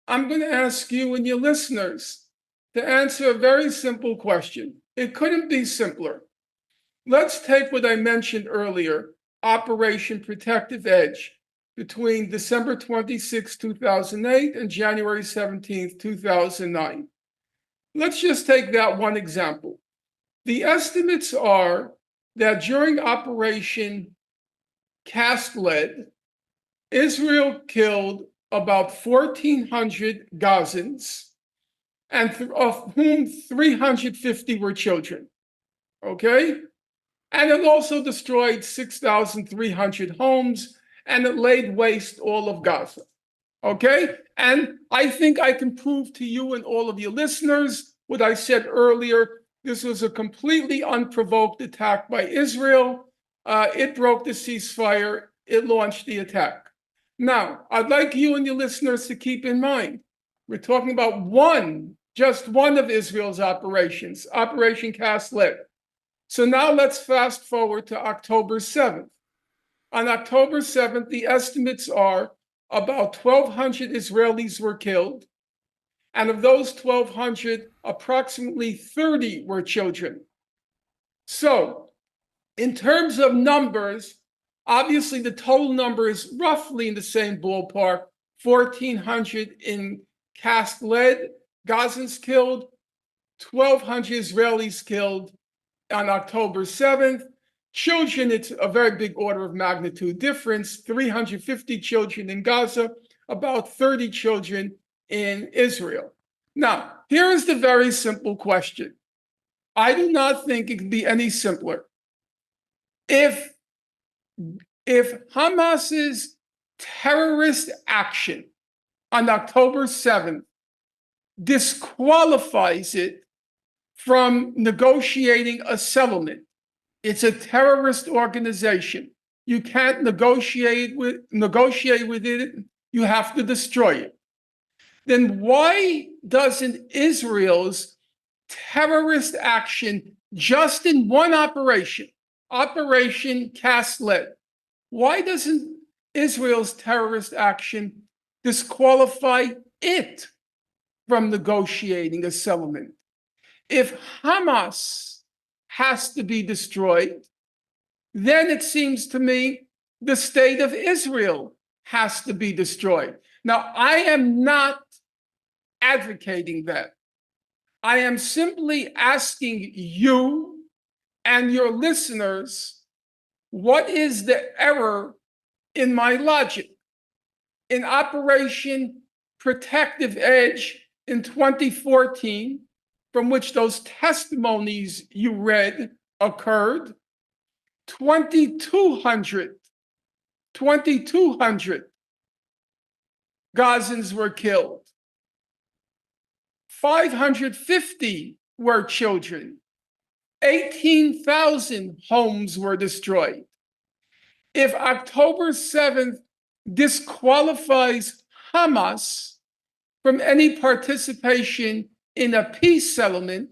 I'm going to ask you and your listeners to answer a very simple question. It couldn't be simpler. Let's take what I mentioned earlier, Operation Protective Edge, between December 26, 2008 and January 17, 2009. Let's just take that one example. The estimates are that during Operation Cast Lead, Israel killed about 1,400 Gazans, and of whom 350 were children. Okay? And it also destroyed 6,300 homes, and it laid waste all of Gaza. Okay? And I think I can prove to you and all of your listeners what I said earlier. This was a completely unprovoked attack by Israel. It broke the ceasefire. It launched the attack. Now, I'd like you and your listeners to keep in mind, we're talking about just one of Israel's operations, Operation Cast Lead. So now let's fast forward to October 7th. On October 7th, the estimates are about 1,200 Israelis were killed. And of those 1,200, approximately 30 were children. So in terms of numbers, obviously the total number is roughly in the same ballpark, 1,400 in cast lead, Gazans killed, 1,200 Israelis killed on October 7th. Children, it's a very big order of magnitude difference, 350 children in Gaza, about 30 children in Israel. Now, here is the very simple question. I do not think it could be any simpler. If Hamas's terrorist action on October 7th disqualifies it from negotiating a settlement, it's a terrorist organization. You can't negotiate with it. You have to destroy it. Then why doesn't Israel's terrorist action just in one operation, Operation Cast Lead, why doesn't Israel's terrorist action disqualify it from negotiating a settlement? If Hamas has to be destroyed, then it seems to me the state of Israel has to be destroyed. Now, I am not advocating that. I am simply asking you and your listeners, what is the error in my logic? In Operation Protective Edge in 2014, from which those testimonies you read occurred, 2,200 Gazans were killed. 550 were children. 18,000 homes were destroyed. If October 7th disqualifies Hamas from any participation in a peace settlement,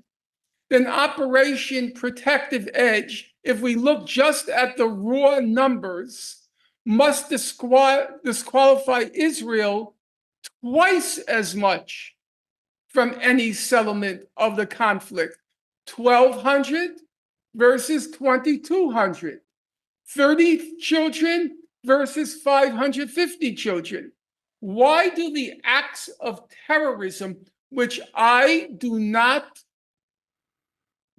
then Operation Protective Edge, if we look just at the raw numbers, must disqualify Israel twice as much from any settlement of the conflict. 1,200 versus 2,200. 30 children versus 550 children. Why do the acts of terrorism, which I do not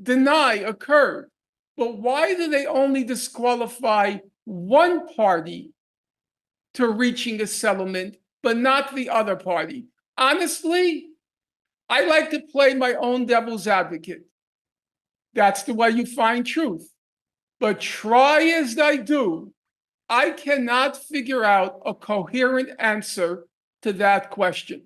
deny occurred, but why do they only disqualify one party to reaching a settlement, but not the other party? Honestly, I like to play my own devil's advocate. That's the way you find truth. But try as I do, I cannot figure out a coherent answer to that question.